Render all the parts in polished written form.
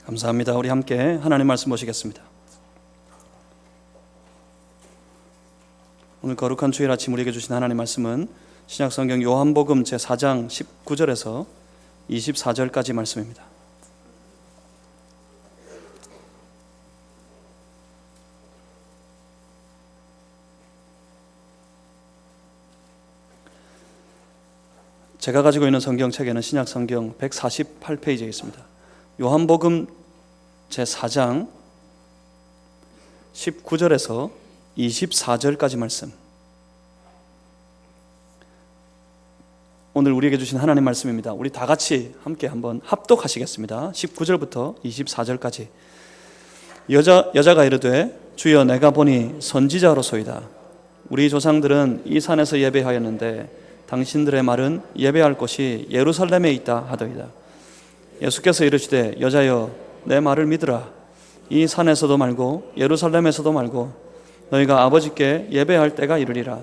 감사합니다. 우리 함께 하나님 말씀 보시겠습니다. 오늘 거룩한 주일 아침 우리에게 주신 하나님 말씀은 신약성경 요한복음 제4장 19절에서 24절까지 말씀입니다. 제가 가지고 있는 성경책에는 신약성경 148페이지에 있습니다. 요한복음 제4장 19절에서 24절까지 말씀, 오늘 우리에게 주신 하나님 말씀입니다. 우리 다 같이 함께 한번 합독하시겠습니다. 19절부터 24절까지. 여자가 이르되 주여 내가 보니 선지자로소이다. 우리 조상들은 이 산에서 예배하였는데 당신들의 말은 예배할 곳이 예루살렘에 있다 하더이다. 예수께서 이르시되 여자여 내 말을 믿으라. 이 산에서도 말고 예루살렘에서도 말고 너희가 아버지께 예배할 때가 이르리라.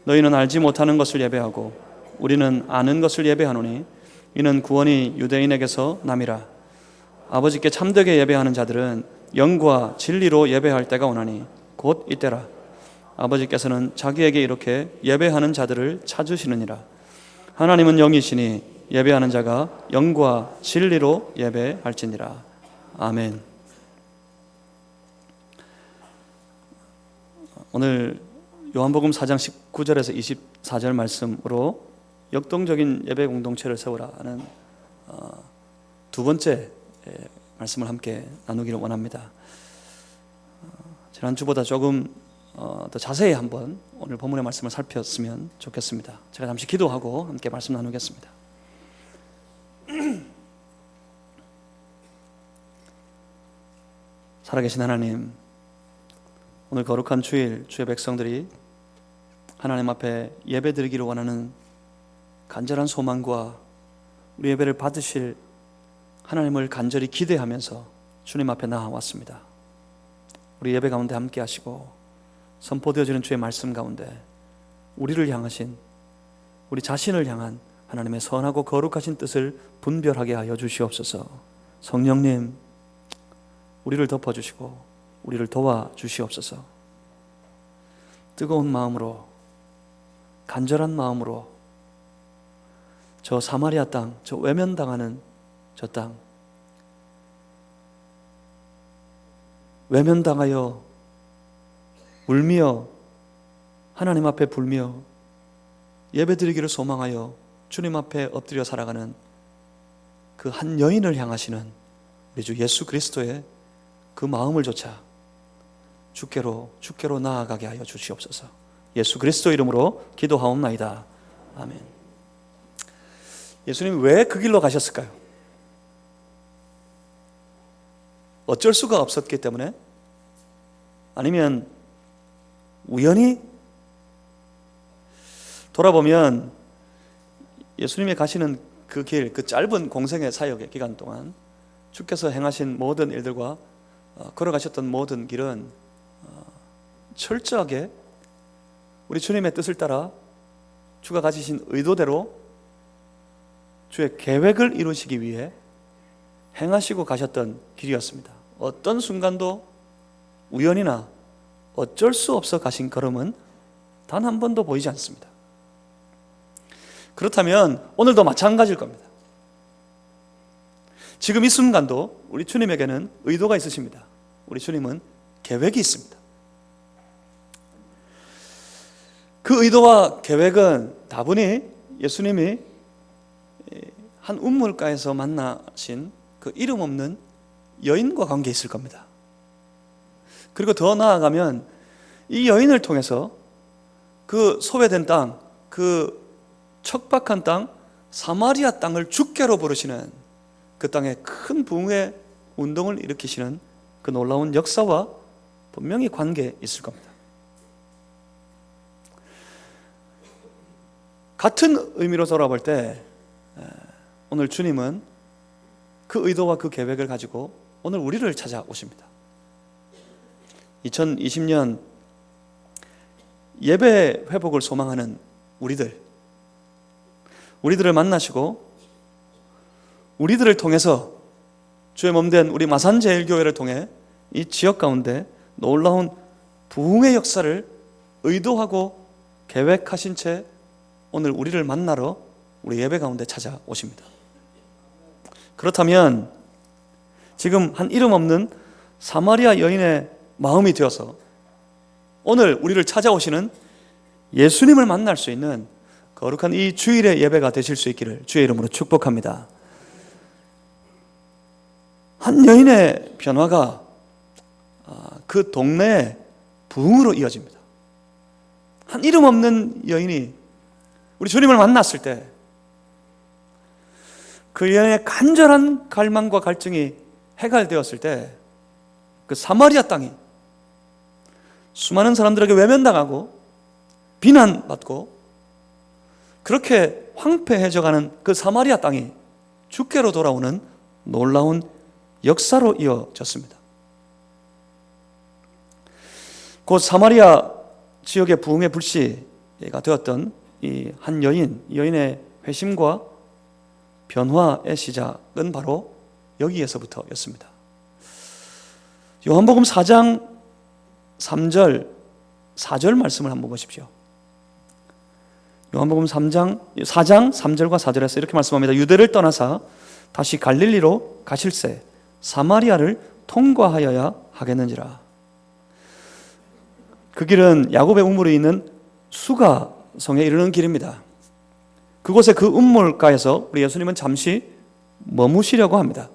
너희는 알지 못하는 것을 예배하고 우리는 아는 것을 예배하노니 이는 구원이 유대인에게서 남이라. 아버지께 참되게 예배하는 자들은 영과 진리로 예배할 때가 오나니 곧 이때라. 아버지께서는 자기에게 이렇게 예배하는 자들을 찾으시느니라. 하나님은 영이시니 예배하는 자가 영과 진리로 예배할지니라. 아멘. 오늘 요한복음 4장 19절에서 24절 말씀으로 역동적인 예배 공동체를 세우라는 두 번째 말씀을 함께 나누기를 원합니다. 지난주보다 조금 더 자세히 한번 오늘 본문의 말씀을 살폈으면 좋겠습니다. 제가 잠시 기도하고 함께 말씀 나누겠습니다. 살아계신 하나님, 오늘 거룩한 주일 주의 백성들이 하나님 앞에 예배드리기를 원하는 간절한 소망과 우리 예배를 받으실 하나님을 간절히 기대하면서 주님 앞에 나아왔습니다. 우리 예배 가운데 함께 하시고 선포되어지는 주의 말씀 가운데 우리를 향하신, 우리 자신을 향한 하나님의 선하고 거룩하신 뜻을 분별하게 하여 주시옵소서. 성령님, 우리를 덮어주시고 우리를 도와주시옵소서. 뜨거운 마음으로, 간절한 마음으로 저 사마리아 땅, 저 외면당하는 저 땅, 외면당하여 울며 하나님 앞에 불며 예배드리기를 소망하여 주님 앞에 엎드려 살아가는 그 한 여인을 향하시는 우리 주 예수 그리스도의 그 마음을 조차 주께로 나아가게 하여 주시옵소서. 예수 그리스도 이름으로 기도하옵나이다. 아멘. 예수님 왜 그 길로 가셨을까요? 어쩔 수가 없었기 때문에? 아니면 우연히? 돌아보면 예수님이 가시는 그 길, 그 짧은 공생의 사역의 기간 동안 주께서 행하신 모든 일들과 걸어가셨던 모든 길은 철저하게 우리 주님의 뜻을 따라 주가 가지신 의도대로 주의 계획을 이루시기 위해 행하시고 가셨던 길이었습니다. 어떤 순간도 우연이나 어쩔 수 없어 가신 걸음은 단 한 번도 보이지 않습니다. 그렇다면 오늘도 마찬가지일 겁니다. 지금 이 순간도 우리 주님에게는 의도가 있으십니다. 우리 주님은 계획이 있습니다. 그 의도와 계획은 다분히 예수님이 한 우물가에서 만나신 그 이름 없는 여인과 관계에 있을 겁니다. 그리고 더 나아가면 이 여인을 통해서 그 소외된 땅, 그 척박한 땅, 사마리아 땅을 주께로 부르시는 그 땅에 큰 부흥의 운동을 일으키시는 그 놀라운 역사와 분명히 관계에 있을 겁니다. 같은 의미로 돌아볼 때 오늘 주님은 그 의도와 그 계획을 가지고 오늘 우리를 찾아오십니다. 2020년 예배 회복을 소망하는 우리들을 만나시고 우리들을 통해서 주의 몸된 우리 마산제일교회를 통해 이 지역 가운데 놀라운 부흥의 역사를 의도하고 계획하신 채 오늘 우리를 만나러 우리 예배 가운데 찾아오십니다. 그렇다면 지금 한 이름 없는 사마리아 여인의 마음이 되어서 오늘 우리를 찾아오시는 예수님을 만날 수 있는 거룩한 이 주일의 예배가 되실 수 있기를 주의 이름으로 축복합니다. 한 여인의 변화가 그 동네의 부흥으로 이어집니다. 한 이름 없는 여인이 우리 주님을 만났을 때 그 여인의 간절한 갈망과 갈증이 해갈되었을 때 그 사마리아 땅이 수많은 사람들에게 외면당하고 비난받고 그렇게 황폐해져가는 그 사마리아 땅이 주께로 돌아오는 놀라운 역사로 이어졌습니다. 곧 사마리아 지역의 부흥의 불씨가 되었던 이 한 여인의 회심과 변화의 시작은 바로 여기에서부터였습니다. 요한복음 4장 3절 4절 말씀을 한번 보십시오. 요한복음 4장 3절과 4절에서 이렇게 말씀합니다. 유대를 떠나사 다시 갈릴리로 가실새 사마리아를 통과하여야 하겠는지라. 그 길은 야곱의 우물이 있는 수가성에 이르는 길입니다. 그곳에 그 우물가에서 우리 예수님은 잠시 머무시려고 합니다.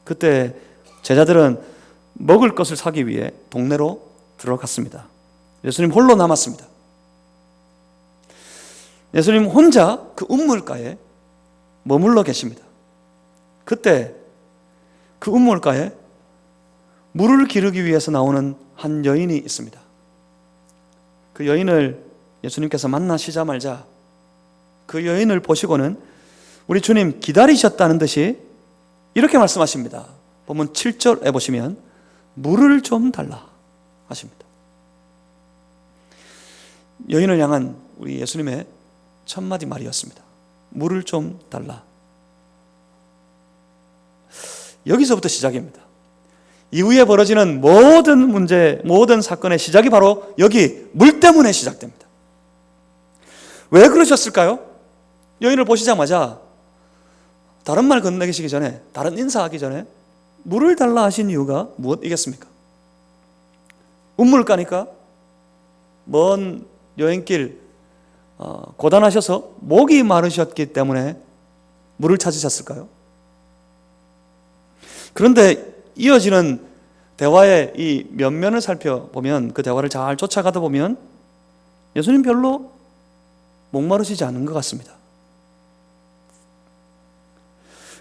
그때 제자들은 먹을 것을 사기 위해 동네로 들어갔습니다. 예수님 홀로 남았습니다. 예수님 혼자 그 우물가에 머물러 계십니다. 그때 그 우물가에 물을 기르기 위해서 나오는 한 여인이 있습니다. 그 여인을 예수님께서 만나시자마자 그 여인을 보시고는 우리 주님 기다리셨다는 듯이 이렇게 말씀하십니다. 보면 7절에 보시면 물을 좀 달라 하십니다. 여인을 향한 우리 예수님의 첫마디 말이었습니다. 물을 좀 달라. 여기서부터 시작입니다. 이후에 벌어지는 모든 문제, 모든 사건의 시작이 바로 여기 물 때문에 시작됩니다. 왜 그러셨을까요? 여인을 보시자마자 다른 말 건네시기 전에, 다른 인사하기 전에 물을 달라 하신 이유가 무엇이겠습니까? 우물가니까 먼 여행길 고단하셔서 목이 마르셨기 때문에 물을 찾으셨을까요? 그런데 이어지는 대화의 이 면면을 살펴보면, 그 대화를 잘 쫓아가다 보면 예수님 별로 목마르시지 않은 것 같습니다.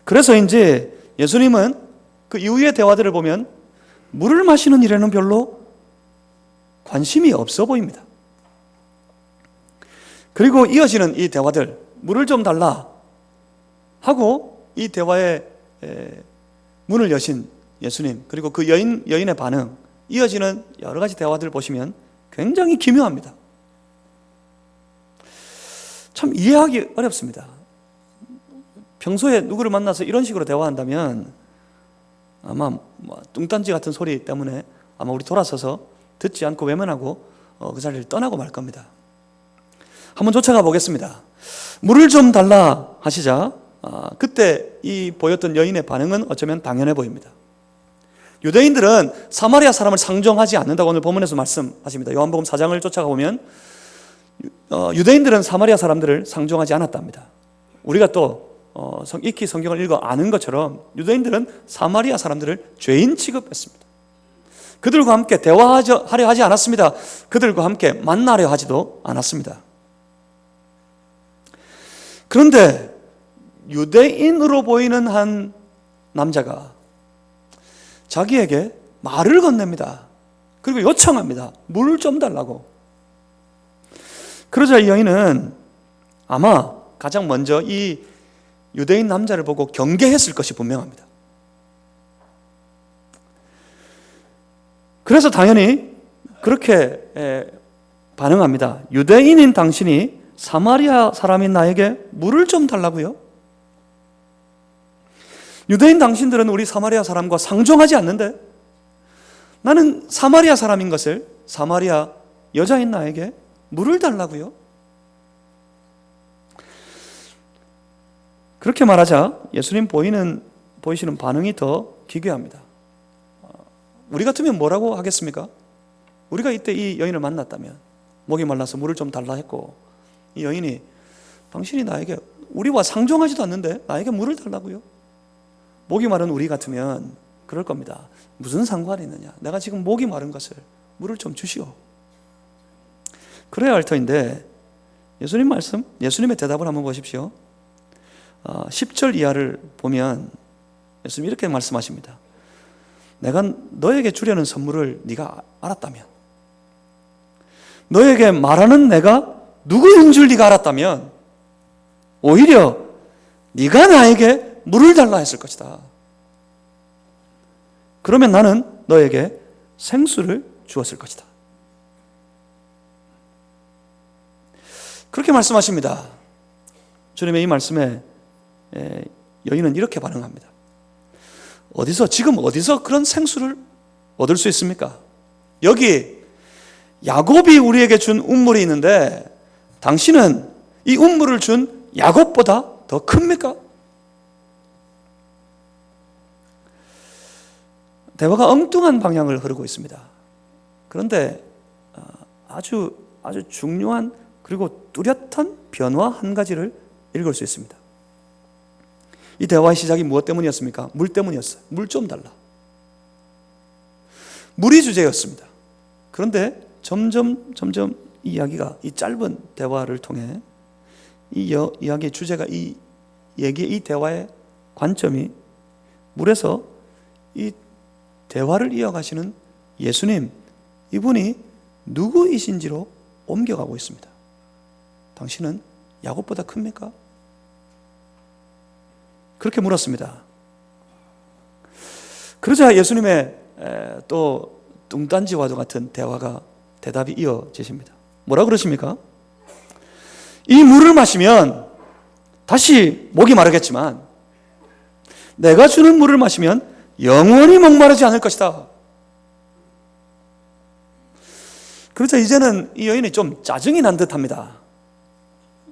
그래서 이제 예수님은 그 이후의 대화들을 보면 물을 마시는 일에는 별로 관심이 없어 보입니다. 그리고 이어지는 이 대화들, 물을 좀 달라 하고 이 대화의 문을 여신 예수님, 그리고 그 여인의 반응, 이어지는 여러 가지 대화들을 보시면 굉장히 기묘합니다. 참 이해하기 어렵습니다. 평소에 누구를 만나서 이런 식으로 대화한다면 아마 뚱딴지 같은 소리 때문에 아마 우리 돌아서서 듣지 않고 외면하고 그 자리를 떠나고 말 겁니다. 한번 쫓아가 보겠습니다. 물을 좀 달라 하시자 그때 이 보였던 여인의 반응은 어쩌면 당연해 보입니다. 유대인들은 사마리아 사람을 상종하지 않는다고 오늘 본문에서 말씀하십니다. 요한복음 4장을 쫓아가 보면 유대인들은 사마리아 사람들을 상종하지 않았답니다. 우리가 또 익히 성경을 읽어 아는 것처럼 유대인들은 사마리아 사람들을 죄인 취급했습니다. 그들과 함께 대화하려 하지 않았습니다. 그들과 함께 만나려 하지도 않았습니다. 그런데 유대인으로 보이는 한 남자가 자기에게 말을 건넵니다. 그리고 요청합니다. 물을 좀 달라고. 그러자 이 여인은 아마 가장 먼저 이 유대인 남자를 보고 경계했을 것이 분명합니다. 그래서 당연히 그렇게 반응합니다. 유대인인 당신이 사마리아 사람인 나에게 물을 좀 달라고요? 유대인 당신들은 우리 사마리아 사람과 상종하지 않는데 나는 사마리아 사람인 것을 사마리아 여자인 나에게 물을 달라고요? 그렇게 말하자 예수님 보이시는 반응이 더 기괴합니다. 우리 같으면 뭐라고 하겠습니까? 우리가 이때 이 여인을 만났다면 목이 말라서 물을 좀 달라 했고 이 여인이 당신이 나에게 우리와 상종하지도 않는데 나에게 물을 달라고요? 목이 마른 우리 같으면 그럴 겁니다. 무슨 상관이 있느냐? 내가 지금 목이 마른 것을 물을 좀 주시오. 그래야 할 터인데 예수님 말씀, 예수님의 대답을 한번 보십시오. 10절 이하를 보면 예수님이 이렇게 말씀하십니다. 내가 너에게 주려는 선물을 네가 알았다면, 너에게 말하는 내가 누구인 줄 네가 알았다면 오히려 네가 나에게 물을 달라 했을 것이다. 그러면 나는 너에게 생수를 주었을 것이다. 그렇게 말씀하십니다. 주님의 이 말씀에 여인은 이렇게 반응합니다. 지금 어디서 그런 생수를 얻을 수 있습니까? 여기 야곱이 우리에게 준 운물이 있는데 당신은 이 운물을 준 야곱보다 더 큽니까? 대화가 엉뚱한 방향을 흐르고 있습니다. 그런데 아주 중요한 그리고 뚜렷한 변화 한 가지를 읽을 수 있습니다. 이 대화의 시작이 무엇 때문이었습니까? 물 때문이었어요. 물 좀 달라. 물이 주제였습니다. 그런데 점점 이 이야기가 이 짧은 대화를 통해 이 이야기의 주제가 이 대화의 관점이 물에서 이 대화를 이어가시는 예수님, 이분이 누구이신지로 옮겨가고 있습니다. 당신은 야곱보다 큽니까? 그렇게 물었습니다. 그러자 예수님의 또 뚱딴지와도 같은 대답이 이어지십니다. 뭐라 그러십니까? 이 물을 마시면 다시 목이 마르겠지만 내가 주는 물을 마시면 영원히 목마르지 않을 것이다. 그러자 이제는 이 여인이 좀 짜증이 난 듯합니다.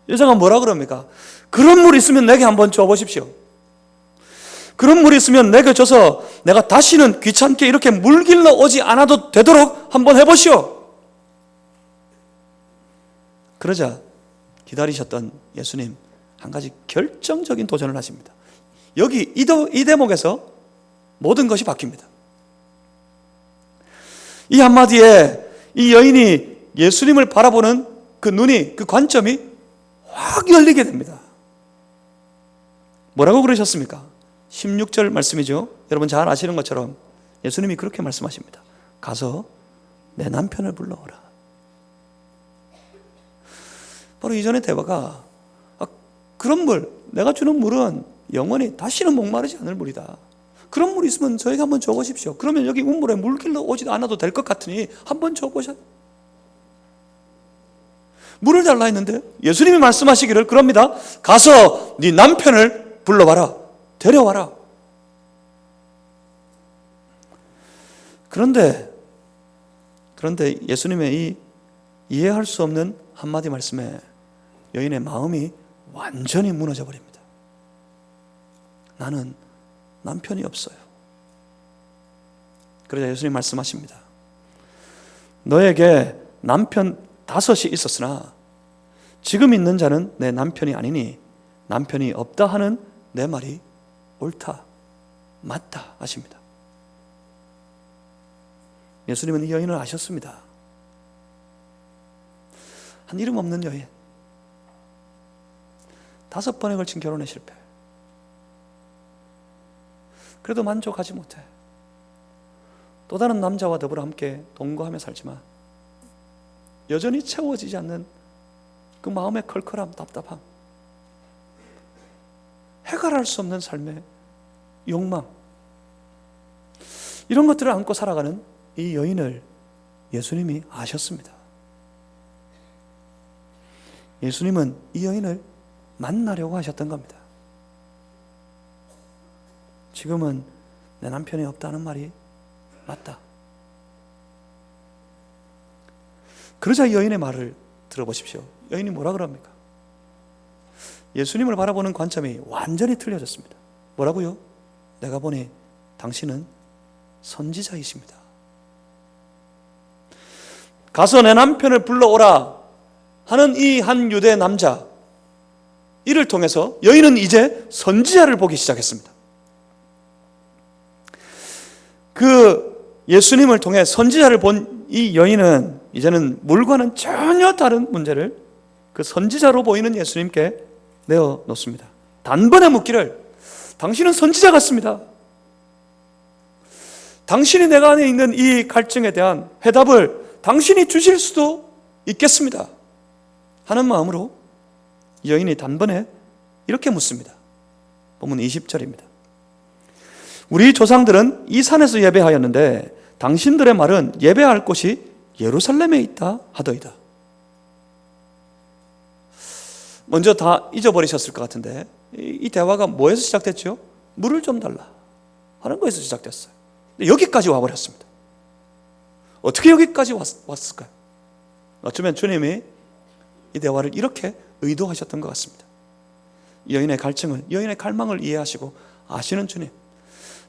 여자가 뭐라 그럽니까? 그런 물 있으면 내게 한번 줘보십시오. 그런 물이 있으면 내게 줘서 내가 다시는 귀찮게 이렇게 물 길러 오지 않아도 되도록 한번 해보시오. 그러자 기다리셨던 예수님 한 가지 결정적인 도전을 하십니다. 여기 이 대목에서 모든 것이 바뀝니다. 이 한마디에 이 여인이 예수님을 바라보는 그 눈이, 그 관점이 확 열리게 됩니다. 뭐라고 그러셨습니까? 16절 말씀이죠. 여러분 잘 아시는 것처럼 예수님이 그렇게 말씀하십니다. 가서 내 남편을 불러오라. 바로 이전의 대화가 그런 물, 내가 주는 물은 영원히 다시는 목마르지 않을 물이다. 그런 물이 있으면 저에게 한번 줘보십시오. 그러면 여기 운물에 물 길러 오지도 않아도 될 것 같으니 한번 줘보셔. 물을 달라 했는데 예수님이 말씀하시기를 그럽니다. 가서 네 남편을 불러와라. 데려와라. 그런데 예수님의 이 이해할 수 없는 한마디 말씀에 여인의 마음이 완전히 무너져 버립니다. 나는 남편이 없어요. 그러자 예수님 말씀하십니다. 너에게 남편 5이 있었으나 지금 있는 자는 내 남편이 아니니 남편이 없다 하는 내 말이 옳다, 맞다 하십니다. 예수님은 이 여인을 아셨습니다. 한 이름 없는 여인, 5번에 걸친 결혼에 실패. 그래도 만족하지 못해. 또 다른 남자와 더불어 함께 동거하며 살지만 여전히 채워지지 않는 그 마음의 컬컬함, 답답함, 해결할 수 없는 삶의 욕망, 이런 것들을 안고 살아가는 이 여인을 예수님이 아셨습니다. 예수님은 이 여인을 만나려고 하셨던 겁니다. 지금은 내 남편이 없다는 말이 맞다. 그러자 이 여인의 말을 들어보십시오. 여인이 뭐라 그럽니까? 예수님을 바라보는 관점이 완전히 틀려졌습니다. 뭐라고요? 내가 보니 당신은 선지자이십니다. 가서 내 남편을 불러오라 하는 이 한 유대 남자, 이를 통해서 여인은 이제 선지자를 보기 시작했습니다. 그 예수님을 통해 선지자를 본 이 여인은 이제는 물과는 전혀 다른 문제를 그 선지자로 보이는 예수님께 내어놓습니다. 단번에 묻기를, 당신은 선지자 같습니다. 당신이 내가 안에 있는 이 갈증에 대한 해답을 당신이 주실 수도 있겠습니다 하는 마음으로 여인이 단번에 이렇게 묻습니다. 본문 20절입니다. 우리 조상들은 이 산에서 예배하였는데 당신들의 말은 예배할 곳이 예루살렘에 있다 하더이다. 먼저 다 잊어버리셨을 것 같은데 이 대화가 뭐에서 시작됐죠? 물을 좀 달라 하는 거에서 시작됐어요. 여기까지 와버렸습니다. 어떻게 여기까지 왔을까요? 어쩌면 주님이 이 대화를 이렇게 의도하셨던 것 같습니다. 여인의 갈증을, 여인의 갈망을 이해하시고 아시는 주님,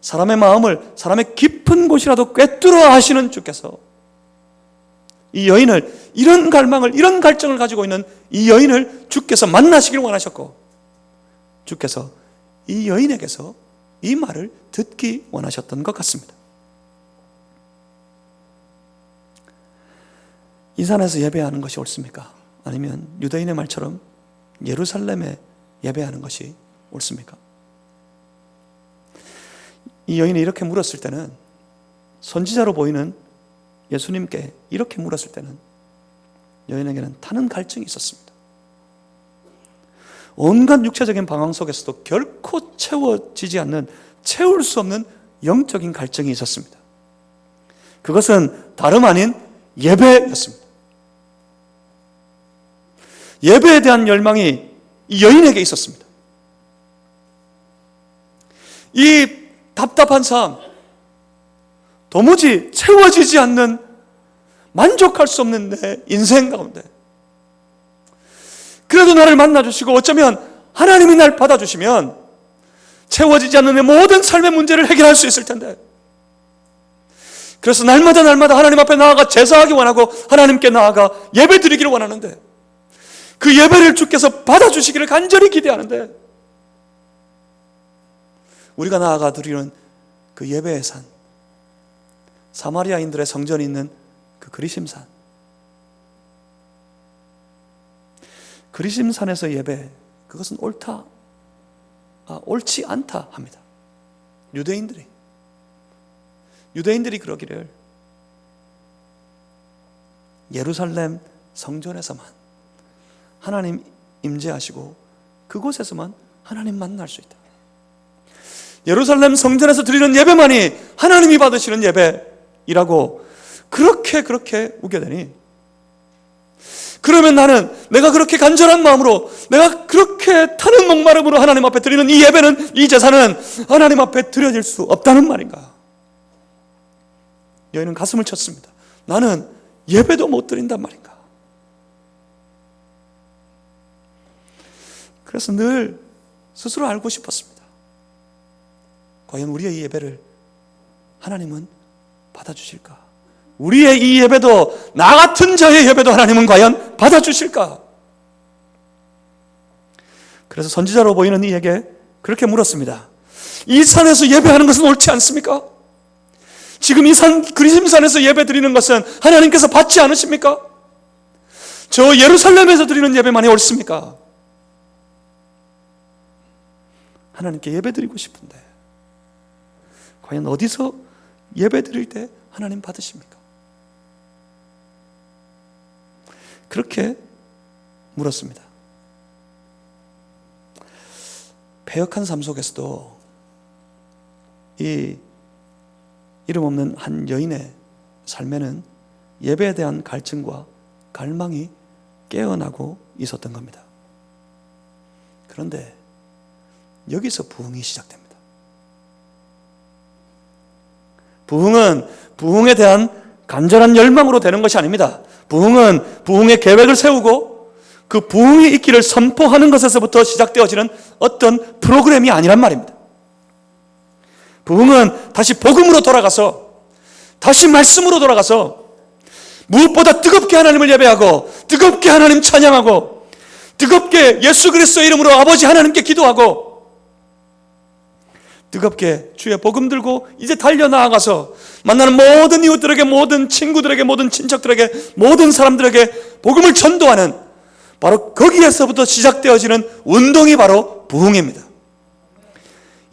사람의 마음을 사람의 깊은 곳이라도 꿰뚫어 아시는 주께서 이 여인을, 이런 갈망을, 이런 갈증을 가지고 있는 이 여인을 주께서 만나시길 원하셨고, 주께서 이 여인에게서 이 말을 듣기 원하셨던 것 같습니다. 이 산에서 예배하는 것이 옳습니까? 아니면 유대인의 말처럼 예루살렘에 예배하는 것이 옳습니까? 이 여인이 이렇게 물었을 때는, 선지자로 보이는 예수님께 이렇게 물었을 때는 여인에게는 타는 갈증이 있었습니다. 온갖 육체적인 방황 속에서도 결코 채워지지 않는, 채울 수 없는 영적인 갈증이 있었습니다. 그것은 다름 아닌 예배였습니다. 예배에 대한 열망이 이 여인에게 있었습니다. 이 답답한 삶, 도무지 채워지지 않는, 만족할 수 없는 내 인생 가운데 그래도 나를 만나주시고 어쩌면 하나님이 날 받아주시면 채워지지 않는 내 모든 삶의 문제를 해결할 수 있을 텐데, 그래서 날마다 하나님 앞에 나아가 제사하기 원하고 하나님께 나아가 예배 드리기를 원하는데, 그 예배를 주께서 받아주시기를 간절히 기대하는데, 우리가 나아가 드리는 그 예배의 산, 사마리아인들의 성전이 있는 그 그리심산, 그리심산에서 예배, 그것은 옳지 않다 합니다. 유대인들이 그러기를 예루살렘 성전에서만 하나님 임재하시고 그곳에서만 하나님 만날 수 있다. 예루살렘 성전에서 드리는 예배만이 하나님이 받으시는 예배이라고 그렇게 우겨대니, 그러면 나는 내가 그렇게 간절한 마음으로, 내가 그렇게 타는 목마름으로 하나님 앞에 드리는 이 예배는, 이 제사는 하나님 앞에 드려질 수 없다는 말인가? 여인은 가슴을 쳤습니다. 나는 예배도 못 드린단 말인가? 그래서 늘 스스로 알고 싶었습니다. 과연 우리의 이 예배를 하나님은 받아주실까? 우리의 이 예배도, 나 같은 자의 예배도 하나님은 과연 받아주실까? 그래서 선지자로 보이는 이에게 그렇게 물었습니다. 이 산에서 예배하는 것은 옳지 않습니까? 지금 이 산, 그리심산에서 예배 드리는 것은 하나님께서 받지 않으십니까? 저 예루살렘에서 드리는 예배만이 옳습니까? 하나님께 예배 드리고 싶은데 과연 어디서 예배 드릴 때 하나님 받으십니까? 그렇게 물었습니다. 패역한 삶 속에서도 이 이름 없는 한 여인의 삶에는 예배에 대한 갈증과 갈망이 깨어나고 있었던 겁니다. 그런데 여기서 부흥이 시작됩니다. 부흥은 부흥에 대한 간절한 열망으로 되는 것이 아닙니다. 부흥은 부흥의 계획을 세우고 그 부흥이 있기를 선포하는 것에서부터 시작되어지는 어떤 프로그램이 아니란 말입니다. 부흥은 다시 복음으로 돌아가서, 다시 말씀으로 돌아가서 무엇보다 뜨겁게 하나님을 예배하고, 뜨겁게 하나님 찬양하고, 뜨겁게 예수 그리스도의 이름으로 아버지 하나님께 기도하고, 뜨겁게 주의 복음 들고 이제 달려나아가서 만나는 모든 이웃들에게, 모든 친구들에게, 모든 친척들에게, 모든 사람들에게 복음을 전도하는, 바로 거기에서부터 시작되어지는 운동이 바로 부흥입니다.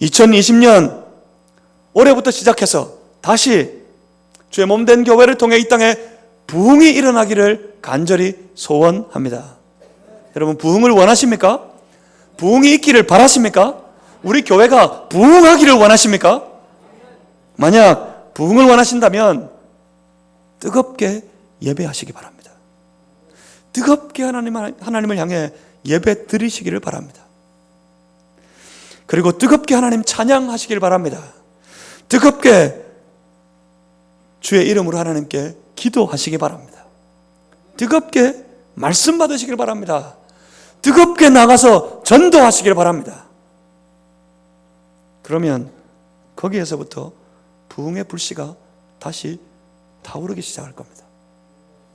2020년 올해부터 시작해서 다시 주의 몸된 교회를 통해 이 땅에 부흥이 일어나기를 간절히 소원합니다. 여러분, 부흥을 원하십니까? 부흥이 있기를 바라십니까? 우리 교회가 부흥하기를 원하십니까? 만약 부흥을 원하신다면 뜨겁게 예배하시기 바랍니다. 뜨겁게 하나님을 향해 예배 드리시기를 바랍니다. 그리고 뜨겁게 하나님 찬양하시길 바랍니다. 뜨겁게 주의 이름으로 하나님께 기도하시기 바랍니다. 뜨겁게 말씀 받으시길 바랍니다. 뜨겁게 나가서 전도하시길 바랍니다. 그러면 거기에서부터 부흥의 불씨가 다시 타오르기 시작할 겁니다.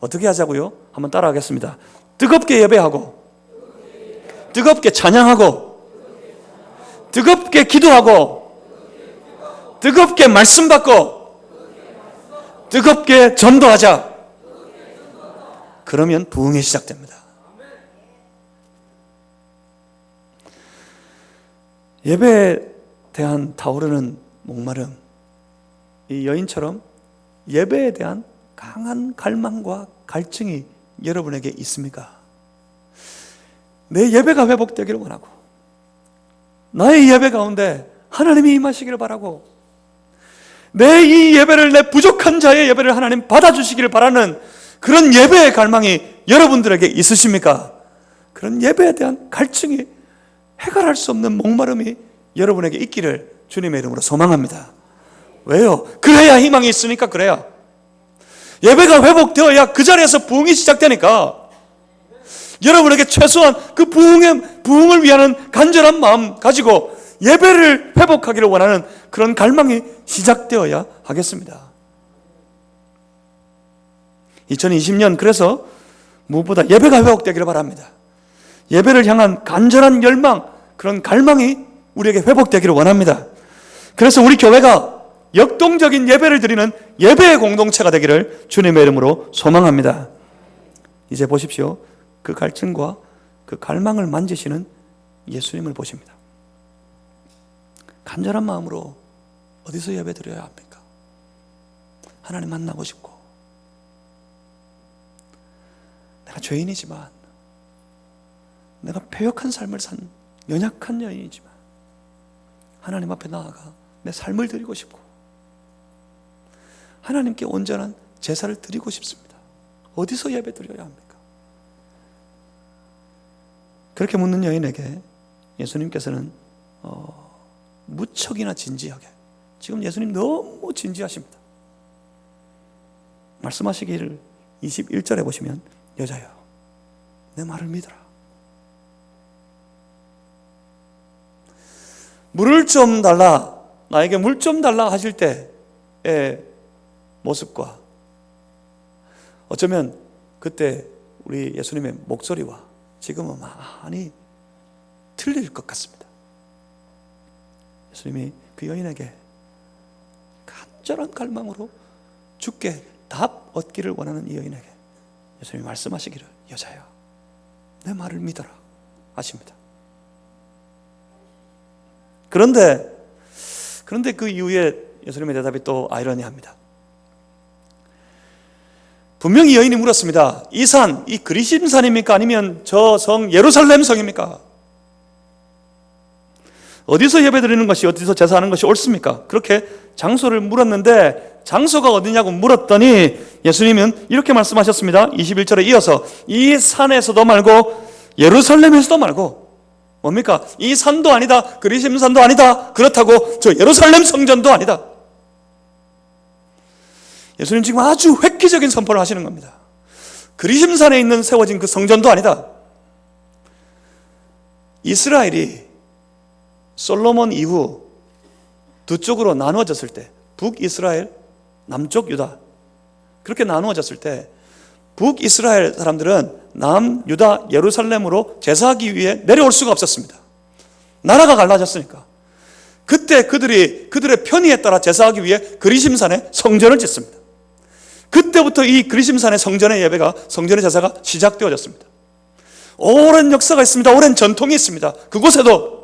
어떻게 하자고요? 한번 따라하겠습니다. 뜨겁게 예배하고, 뜨겁게 찬양하고, 뜨겁게 기도하고, 뜨겁게 말씀 받고, 뜨겁게 전도하자. 그러면 부흥이 시작됩니다. 예배에 대한 타오르는 목마름, 이 여인처럼 예배에 대한 강한 갈망과 갈증이 여러분에게 있습니까? 내 예배가 회복되기를 원하고, 나의 예배 가운데 하나님이 임하시기를 바라고, 내 이 예배를, 내 부족한 자의 예배를 하나님 받아주시기를 바라는 그런 예배의 갈망이 여러분들에게 있으십니까? 그런 예배에 대한 갈증이, 해결할 수 없는 목마름이 여러분에게 있기를 주님의 이름으로 소망합니다. 왜요? 그래야 희망이 있으니까 그래요. 예배가 회복되어야 그 자리에서 부흥이 시작되니까 여러분에게 최소한 그 부흥을 위하는 간절한 마음 가지고 예배를 회복하기를 원하는 그런 갈망이 시작되어야 하겠습니다. 2020년 그래서 무엇보다 예배가 회복되기를 바랍니다. 예배를 향한 간절한 열망, 그런 갈망이 우리에게 회복되기를 원합니다. 그래서 우리 교회가 역동적인 예배를 드리는 예배의 공동체가 되기를 주님의 이름으로 소망합니다. 이제 보십시오. 그 갈증과 그 갈망을 만지시는 예수님을 보십니다. 간절한 마음으로 어디서 예배 드려야 합니까? 하나님 만나고 싶고, 내가 죄인이지만, 내가 패역한 삶을 산 연약한 여인이지만 하나님 앞에 나아가 내 삶을 드리고 싶고, 하나님께 온전한 제사를 드리고 싶습니다. 어디서 예배 드려야 합니까? 그렇게 묻는 여인에게 예수님께서는 무척이나 진지하게, 지금 예수님 너무 진지하십니다. 말씀하시기를 21절에 보시면, 여자여 내 말을 믿어라. 물을 좀 달라, 나에게 물 좀 달라 하실 때의 모습과 어쩌면 그때 우리 예수님의 목소리와 지금은 많이 틀릴 것 같습니다. 예수님이 그 여인에게 간절한 갈망으로 주께 답 얻기를 원하는 이 여인에게 예수님이 말씀하시기를, 여자야 내 말을 믿어라 하십니다. 그런데 그 이후에 예수님의 대답이 또 아이러니합니다. 분명히 여인이 물었습니다. 이 산, 이 그리심 산입니까? 아니면 저 성 예루살렘 성입니까? 어디서 예배드리는 것이, 어디서 제사하는 것이 옳습니까? 그렇게 장소를 물었는데 장소가 어디냐고 물었더니 예수님은 이렇게 말씀하셨습니다. 21절에 이어서 이 산에서도 말고 예루살렘에서도 말고, 뭡니까? 이 산도 아니다, 그리심산도 아니다, 그렇다고 저 예루살렘 성전도 아니다. 예수님 지금 아주 획기적인 선포를 하시는 겁니다. 그리심산에 있는 세워진 그 성전도 아니다. 이스라엘이 솔로몬 이후 두 쪽으로 나누어졌을 때, 북이스라엘, 남쪽 유다, 그렇게 나누어졌을 때 북이스라엘 사람들은 남유다 예루살렘으로 제사하기 위해 내려올 수가 없었습니다. 나라가 갈라졌으니까. 그때 그들의 편의에 따라 제사하기 위해 그리심산에 성전을 짓습니다. 그때부터 이 그리심산의 성전의 예배가, 성전의 제사가 시작되어졌습니다. 오랜 역사가 있습니다. 오랜 전통이 있습니다. 그곳에도.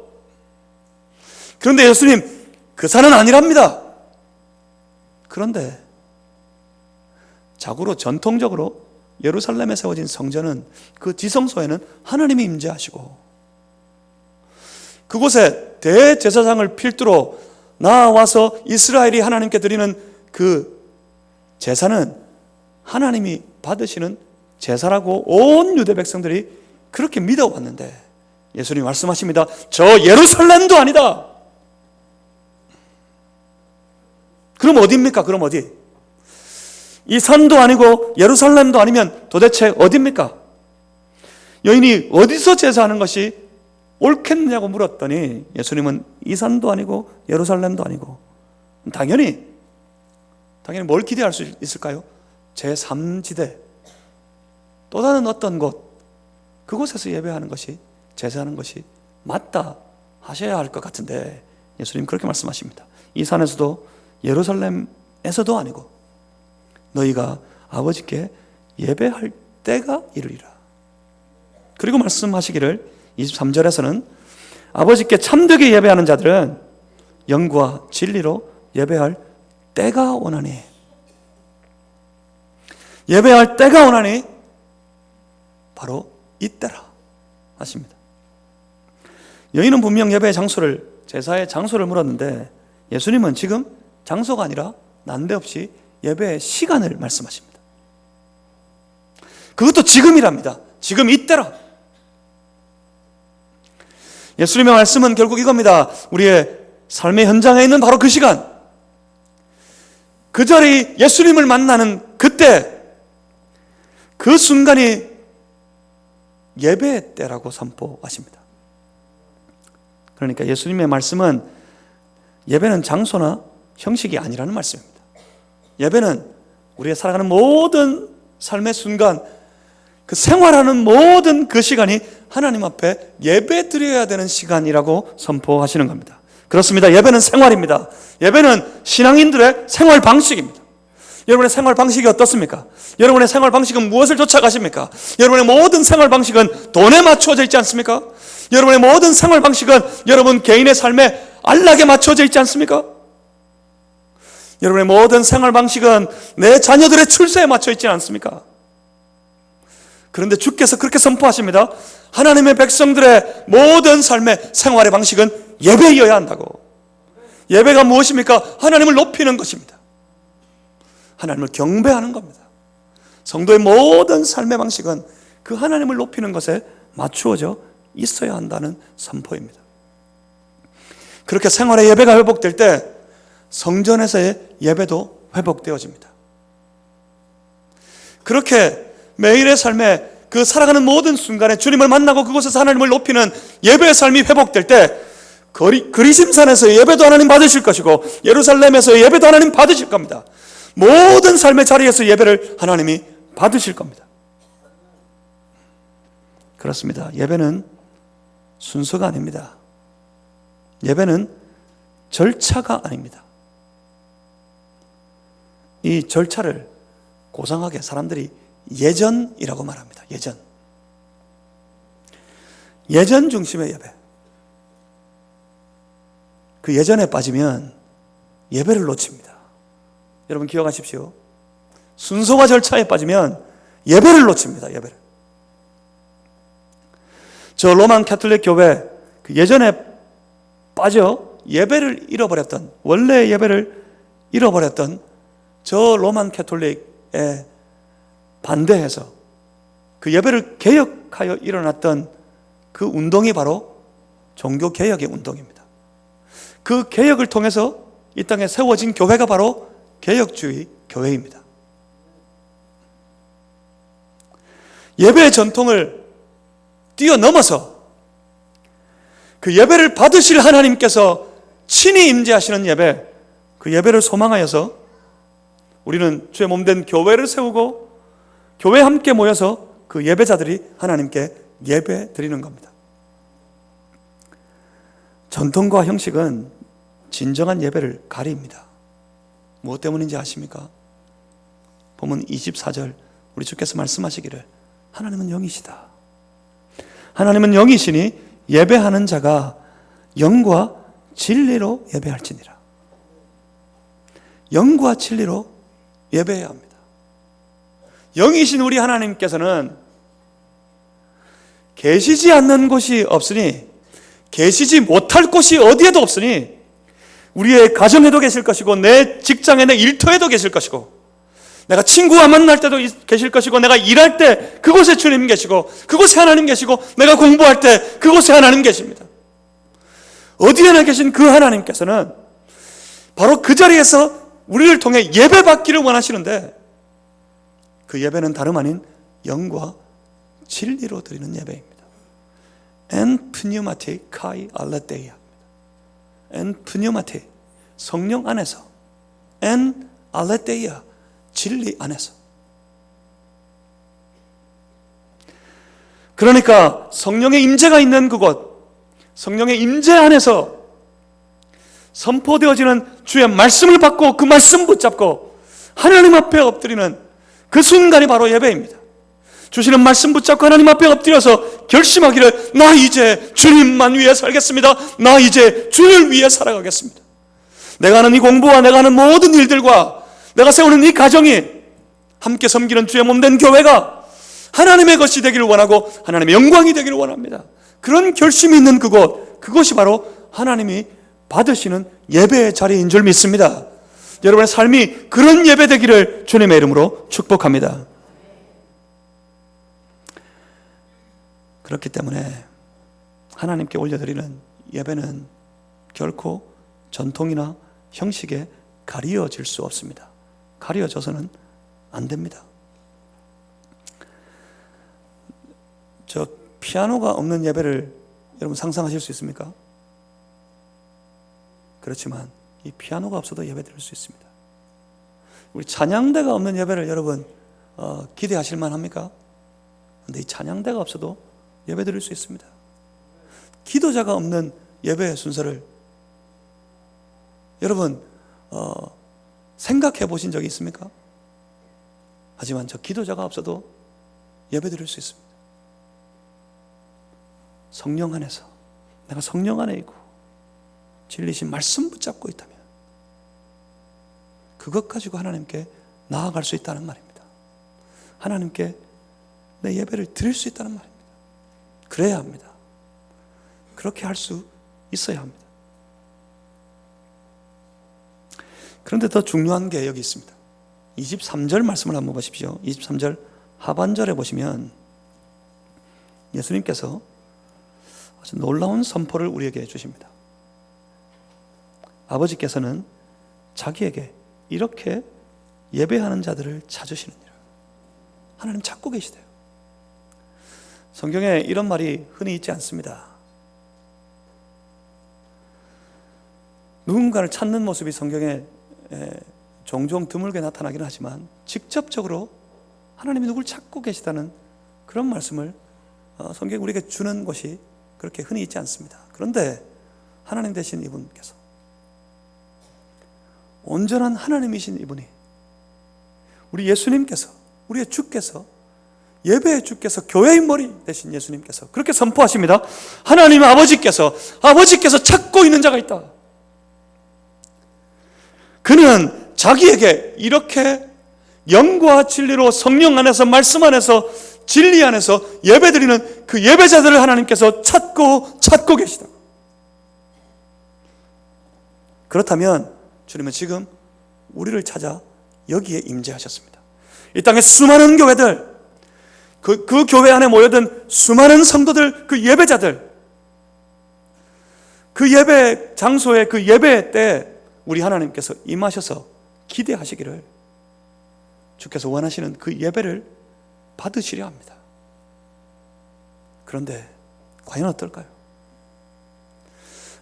그런데 예수님, 그 산은 아니랍니다. 그런데 자고로 전통적으로 예루살렘에 세워진 성전은, 그 지성소에는 하나님이 임재하시고, 그곳에 대제사장을 필두로 나와서 이스라엘이 하나님께 드리는 그 제사는 하나님이 받으시는 제사라고 온 유대 백성들이 그렇게 믿어왔는데, 예수님이 말씀하십니다. 저 예루살렘도 아니다. 그럼 어디입니까? 그럼 어디? 이 산도 아니고 예루살렘도 아니면 도대체 어디입니까? 여인이 어디서 제사하는 것이 옳겠느냐고 물었더니 예수님은 이 산도 아니고 예루살렘도 아니고, 당연히 뭘 기대할 수 있을까요? 제3지대, 또 다른 어떤 곳, 그곳에서 예배하는 것이, 제사하는 것이 맞다 하셔야 할 것 같은데, 예수님 그렇게 말씀하십니다. 이 산에서도 예루살렘에서도 아니고 너희가 아버지께 예배할 때가 이르리라. 그리고 말씀하시기를 23절에서는 아버지께 참되게 예배하는 자들은 영과 진리로 예배할 때가 오나니, 예배할 때가 오나니 바로 이때라 하십니다. 여인은 분명 예배의 장소를, 제사의 장소를 물었는데 예수님은 지금 장소가 아니라 난데없이 예배의 시간을 말씀하십니다. 그것도 지금이랍니다. 지금 이때라. 예수님의 말씀은 결국 이겁니다. 우리의 삶의 현장에 있는 바로 그 시간, 그 자리, 예수님을 만나는 그때, 그 순간이 예배의 때라고 선포하십니다. 그러니까 예수님의 말씀은 예배는 장소나 형식이 아니라는 말씀입니다. 예배는 우리가 살아가는 모든 삶의 순간, 그 생활하는 모든 그 시간이 하나님 앞에 예배 드려야 되는 시간이라고 선포하시는 겁니다. 그렇습니다. 예배는 생활입니다. 예배는 신앙인들의 생활 방식입니다. 여러분의 생활 방식이 어떻습니까? 여러분의 생활 방식은 무엇을 쫓아가십니까? 여러분의 모든 생활 방식은 돈에 맞추어져 있지 않습니까? 여러분의 모든 생활 방식은 여러분 개인의 삶에 안락에 맞춰져 있지 않습니까? 여러분의 모든 생활 방식은 내 자녀들의 출세에 맞춰 있지 않습니까? 그런데 주께서 그렇게 선포하십니다. 하나님의 백성들의 모든 삶의 생활의 방식은 예배이어야 한다고. 예배가 무엇입니까? 하나님을 높이는 것입니다. 하나님을 경배하는 겁니다. 성도의 모든 삶의 방식은 그 하나님을 높이는 것에 맞추어져 있어야 한다는 선포입니다. 그렇게 생활의 예배가 회복될 때 성전에서의 예배도 회복되어집니다. 그렇게 매일의 삶에 그 살아가는 모든 순간에 주님을 만나고 그곳에서 하나님을 높이는 예배의 삶이 회복될 때 그리심산에서의 예배도 하나님 받으실 것이고 예루살렘에서의 예배도 하나님 받으실 겁니다. 모든 삶의 자리에서 예배를 하나님이 받으실 겁니다. 그렇습니다. 예배는 순서가 아닙니다. 예배는 절차가 아닙니다. 이 절차를 고상하게 사람들이 예전이라고 말합니다. 예전 중심의 예배. 그 예전에 빠지면 예배를 놓칩니다. 여러분 기억하십시오. 순서와 절차에 빠지면 예배를 놓칩니다. 예배를. 저 로만 캐톨릭 교회 그 예전에 빠져 예배를 잃어버렸던, 원래 예배를 잃어버렸던 저 로만 캐톨릭에 반대해서 그 예배를 개혁하여 일어났던 그 운동이 바로 종교개혁의 운동입니다. 그 개혁을 통해서 이 땅에 세워진 교회가 바로 개혁주의 교회입니다. 예배의 전통을 뛰어넘어서 그 예배를 받으실 하나님께서 친히 임재하시는 예배, 그 예배를 소망하여서 우리는 주의 몸된 교회를 세우고 교회에 함께 모여서 그 예배자들이 하나님께 예배 드리는 겁니다. 전통과 형식은 진정한 예배를 가립니다. 무엇 때문인지 아십니까? 본문 24절 우리 주께서 말씀하시기를 하나님은 영이시다. 하나님은 영이시니 예배하는 자가 영과 진리로 예배할지니라. 영과 진리로 예배해야 합니다. 영이신 우리 하나님께서는 계시지 않는 곳이 없으니, 계시지 못할 곳이 어디에도 없으니 우리의 가정에도 계실 것이고 내 직장에 내 일터에도 계실 것이고 내가 친구와 만날 때도 계실 것이고 내가 일할 때 그곳에 주님 계시고 그곳에 하나님 계시고 내가 공부할 때 그곳에 하나님 계십니다. 어디에나 계신 그 하나님께서는 바로 그 자리에서 우리를 통해 예배받기를 원하시는데 그 예배는 다름 아닌 영과 진리로 드리는 예배입니다. En pneumati kai aletheia. En pneumati 성령 안에서, En aletheia 진리 안에서. 그러니까 성령의 임재가 있는 그곳, 성령의 임재 안에서 선포되어지는 주의 말씀을 받고 그 말씀 붙잡고 하나님 앞에 엎드리는 그 순간이 바로 예배입니다. 주시는 말씀 붙잡고 하나님 앞에 엎드려서 결심하기를 나 이제 주님만 위해 살겠습니다. 나 이제 주를 위해 살아가겠습니다. 내가 하는 이 공부와 내가 하는 모든 일들과 내가 세우는 이 가정이 함께 섬기는 주의 몸된 교회가 하나님의 것이 되기를 원하고 하나님의 영광이 되기를 원합니다. 그런 결심이 있는 그곳, 그것이 바로 하나님이 받으시는 예배의 자리인 줄 믿습니다. 여러분의 삶이 그런 예배 되기를 주님의 이름으로 축복합니다. 그렇기 때문에 하나님께 올려드리는 예배는 결코 전통이나 형식에 가리어질 수 없습니다. 가리어져서는 안 됩니다. 저 피아노가 없는 예배를 여러분 상상하실 수 있습니까? 그렇지만 이 피아노가 없어도 예배 드릴 수 있습니다. 우리 찬양대가 없는 예배를 여러분 기대하실 만합니까? 그런데 이 찬양대가 없어도 예배 드릴 수 있습니다. 기도자가 없는 예배 순서를 여러분 생각해 보신 적이 있습니까? 하지만 저 기도자가 없어도 예배 드릴 수 있습니다. 성령 안에서, 내가 성령 안에 있고 진리신 말씀 붙잡고 있다면 그것 가지고 하나님께 나아갈 수 있다는 말입니다. 하나님께 내 예배를 드릴 수 있다는 말입니다. 그래야 합니다. 그렇게 할 수 있어야 합니다. 그런데 더 중요한 게 여기 있습니다. 23절 말씀을 한번 보십시오. 23절 하반절에 보시면 예수님께서 아주 놀라운 선포를 우리에게 해주십니다. 아버지께서는 자기에게 이렇게 예배하는 자들을 찾으시느니라. 하나님 찾고 계시대요. 성경에 이런 말이 흔히 있지 않습니다. 누군가를 찾는 모습이 성경에 종종 드물게 나타나긴 하지만 직접적으로 하나님이 누굴 찾고 계시다는 그런 말씀을 성경이 우리에게 주는 것이 그렇게 흔히 있지 않습니다. 그런데 하나님 되신 이분께서, 온전한 하나님이신 이분이, 우리 예수님께서, 우리의 주께서, 예배의 주께서, 교회의 머리 되신 예수님께서 그렇게 선포하십니다. 하나님 아버지께서 찾고 있는 자가 있다. 그는 자기에게 이렇게 영과 진리로 성령 안에서, 말씀 안에서, 진리 안에서 예배드리는 그 예배자들을 하나님께서 찾고 계시다. 그렇다면 주님은 지금 우리를 찾아 여기에 임재하셨습니다. 이 땅의 수많은 교회들, 그 교회 안에 모여든 수많은 성도들, 그 예배자들, 그 예배 장소에, 그 예배 때 우리 하나님께서 임하셔서 기대하시기를 주께서 원하시는 그 예배를 받으시려 합니다. 그런데 과연 어떨까요?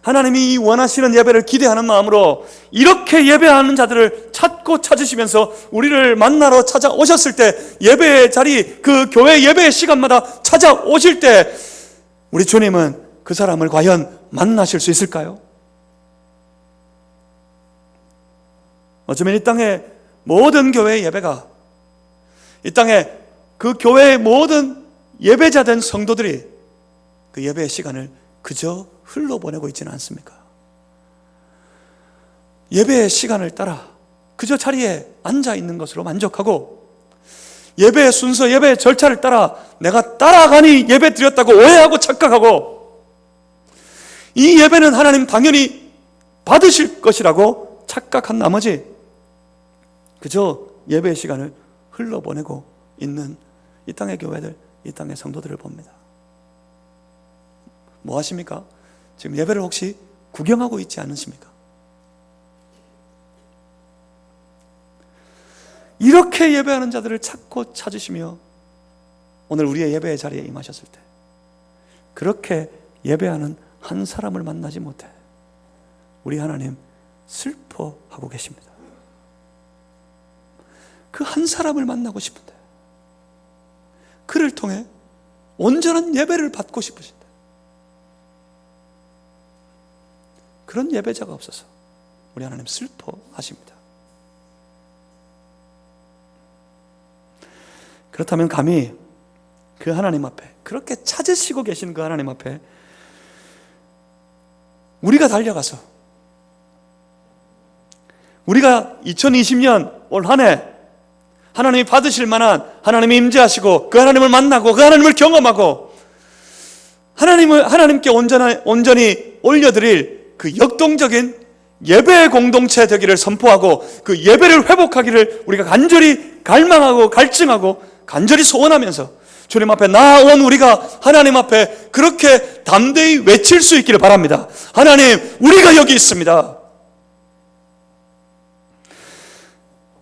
하나님이 이 원하시는 예배를 기대하는 마음으로 이렇게 예배하는 자들을 찾고 찾으시면서 우리를 만나러 찾아오셨을 때, 예배의 자리, 그 교회 예배의 시간마다 찾아오실 때 우리 주님은 그 사람을 과연 만나실 수 있을까요? 어쩌면 이 땅의 모든 교회의 예배가, 이 땅에 그 교회의 모든 예배자된 성도들이 그 예배의 시간을 그저 흘러보내고 있지는 않습니까? 예배의 시간을 따라 그저 자리에 앉아 있는 것으로 만족하고, 예배의 순서, 예배의 절차를 따라 내가 따라가니 예배 드렸다고 오해하고 착각하고, 이 예배는 하나님 당연히 받으실 것이라고 착각한 나머지 그저 예배의 시간을 흘러보내고 있는 이 땅의 교회들, 이 땅의 성도들을 봅니다. 뭐 하십니까? 지금 예배를 혹시 구경하고 있지 않으십니까? 이렇게 예배하는 자들을 찾고 찾으시며 오늘 우리의 예배의 자리에 임하셨을 때, 그렇게 예배하는 한 사람을 만나지 못해 우리 하나님 슬퍼하고 계십니다. 그 한 사람을 만나고 싶은데, 그를 통해 온전한 예배를 받고 싶으신데 그런 예배자가 없어서 우리 하나님 슬퍼하십니다. 그렇다면 감히 그 하나님 앞에, 그렇게 찾으시고 계신 그 하나님 앞에 우리가 달려가서, 우리가 2020년 올 한 해 하나님이 받으실 만한, 하나님이 임재하시고 그 하나님을 만나고 그 하나님을 경험하고 하나님께 온전히 올려드릴 그 역동적인 예배의 공동체 되기를 선포하고, 그 예배를 회복하기를 우리가 간절히 갈망하고 갈증하고 간절히 소원하면서 주님 앞에 나아온 우리가 하나님 앞에 그렇게 담대히 외칠 수 있기를 바랍니다. 하나님, 우리가 여기 있습니다.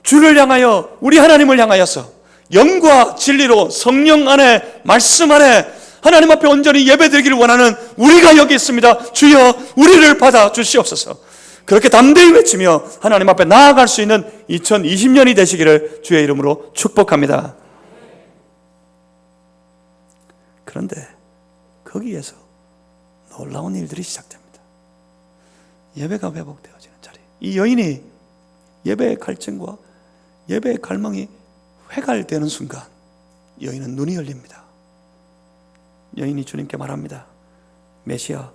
주를 향하여, 우리 하나님을 향하여서 영과 진리로 성령 안에, 말씀 안에 하나님 앞에 온전히 예배드리기를 원하는 우리가 여기 있습니다. 주여, 우리를 받아 주시옵소서. 그렇게 담대히 외치며 하나님 앞에 나아갈 수 있는 2020년이 되시기를 주의 이름으로 축복합니다. 그런데 거기에서 놀라운 일들이 시작됩니다. 예배가 회복되어지는 자리, 이 여인이 예배의 갈증과 예배의 갈망이 회갈되는 순간 여인은 눈이 열립니다. 여인이 주님께 말합니다. 메시아,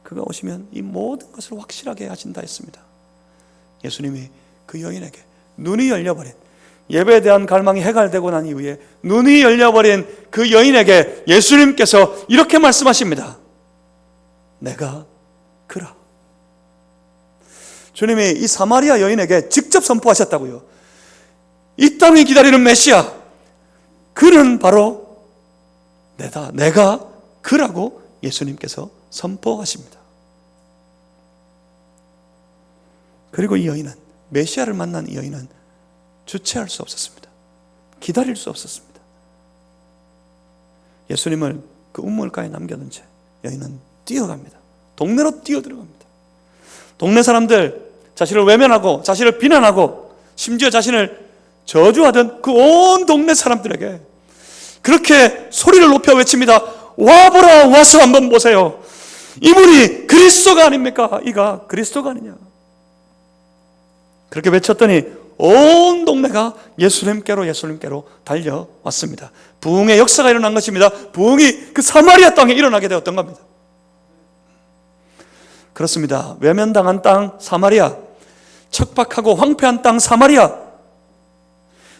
그가 오시면 이 모든 것을 확실하게 하신다 했습니다. 예수님이 그 여인에게 눈이 열려버린, 예배에 대한 갈망이 해갈되고 난 이후에 눈이 열려버린 그 여인에게 예수님께서 이렇게 말씀하십니다. 내가 그라. 주님이 이 사마리아 여인에게 직접 선포하셨다고요. 이 땅이 기다리는 메시아, 그는 바로 내가 그라고 예수님께서 선포하십니다. 그리고 이 여인은, 메시아를 만난 이 여인은 주체할 수 없었습니다. 기다릴 수 없었습니다. 예수님을 그 우물가에 남겨둔 채 여인은 뛰어갑니다. 동네로 뛰어들어갑니다. 동네 사람들, 자신을 외면하고 자신을 비난하고 심지어 자신을 저주하던 그 온 동네 사람들에게 그렇게 소리를 높여 외칩니다. 와보라, 와서 한번 보세요. 이분이 그리스도가 아닙니까? 이가 그리스도가 아니냐. 그렇게 외쳤더니 온 동네가 예수님께로 달려왔습니다. 부흥의 역사가 일어난 것입니다. 부흥이 그 사마리아 땅에 일어나게 되었던 겁니다. 그렇습니다. 외면당한 땅 사마리아, 척박하고 황폐한 땅 사마리아,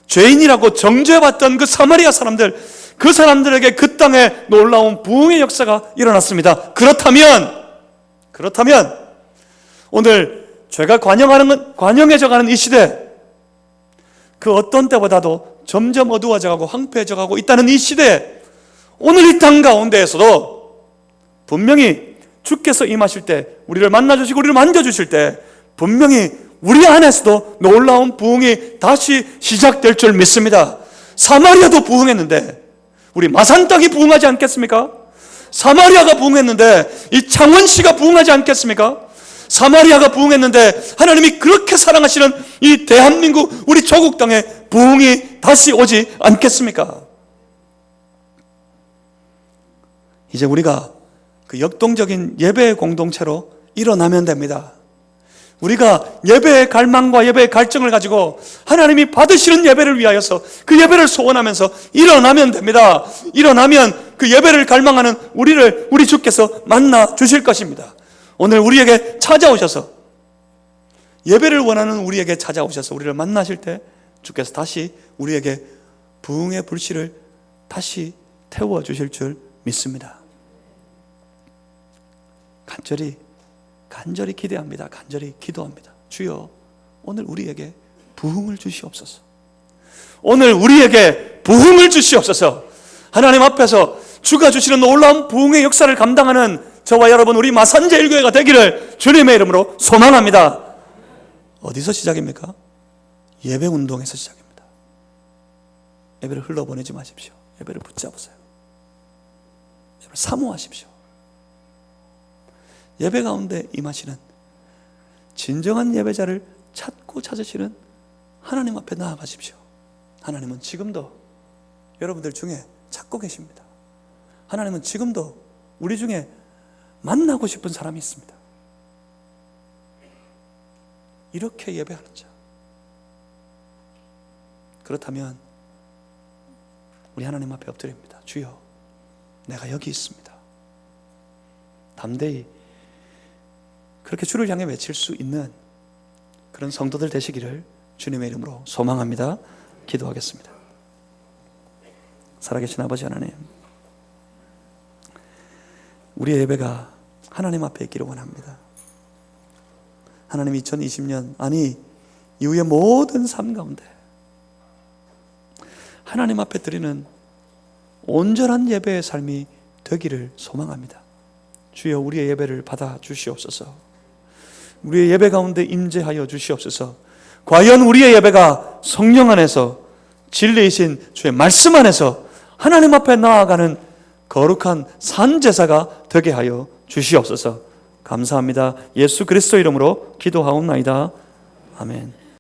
죄인이라고 정죄받던 그 사마리아 사람들, 그 사람들에게 그 땅에 놀라운 부흥의 역사가 일어났습니다. 그렇다면 오늘 죄가 관영해져가는 이 시대, 그 어떤 때보다도 점점 어두워져가고 황폐해져가고 있다는 이 시대에 오늘 이 땅 가운데에서도 분명히 주께서 임하실 때, 우리를 만나주시고 우리를 만져주실 때 분명히 우리 안에서도 놀라운 부흥이 다시 시작될 줄 믿습니다. 사마리아도 부흥했는데 우리 마산 땅이 부흥하지 않겠습니까? 사마리아가 부흥했는데 이 창원시가 부흥하지 않겠습니까? 사마리아가 부흥했는데 하나님이 그렇게 사랑하시는 이 대한민국, 우리 조국 땅에 부흥이 다시 오지 않겠습니까? 이제 우리가 그 역동적인 예배의 공동체로 일어나면 됩니다. 우리가 예배의 갈망과 예배의 갈증을 가지고 하나님이 받으시는 예배를 위하여서 그 예배를 소원하면서 일어나면 됩니다. 일어나면 그 예배를 갈망하는 우리 주께서 만나 주실 것입니다. 오늘 우리에게 찾아오셔서, 예배를 원하는 우리에게 찾아오셔서 우리를 만나실 때 주께서 다시 우리에게 부흥의 불씨를 다시 태워주실 줄 믿습니다. 간절히 기대합니다. 간절히 기도합니다. 주여, 오늘 우리에게 부흥을 주시옵소서. 오늘 우리에게 부흥을 주시옵소서. 하나님 앞에서 주가 주시는 놀라운 부흥의 역사를 감당하는 저와 여러분, 우리 마산제일교회가 되기를 주님의 이름으로 소망합니다. 어디서 시작입니까? 예배 운동에서 시작입니다. 예배를 흘러보내지 마십시오. 예배를 붙잡으세요. 예배를 사모하십시오. 예배 가운데 임하시는 진정한 예배자를 찾고 찾으시는 하나님 앞에 나아가십시오. 하나님은 지금도 여러분들 중에 찾고 계십니다. 하나님은 지금도 우리 중에 만나고 싶은 사람이 있습니다. 이렇게 예배하는 자. 그렇다면 우리 하나님 앞에 엎드립니다. 주여, 내가 여기 있습니다. 담대히 그렇게 주를 향해 외칠 수 있는 그런 성도들 되시기를 주님의 이름으로 소망합니다. 기도하겠습니다. 살아계신 아버지 하나님, 우리의 예배가 하나님 앞에 있기를 원합니다. 하나님, 2020년, 아니 이후의 모든 삶 가운데 하나님 앞에 드리는 온전한 예배의 삶이 되기를 소망합니다. 주여, 우리의 예배를 받아 주시옵소서. 우리의 예배 가운데 임재하여 주시옵소서. 과연 우리의 예배가 성령 안에서, 진리이신 주의 말씀 안에서 하나님 앞에 나아가는 거룩한 산제사가 되게 하여 주시옵소서. 감사합니다. 예수 그리스도 이름으로 기도하옵나이다. 아멘.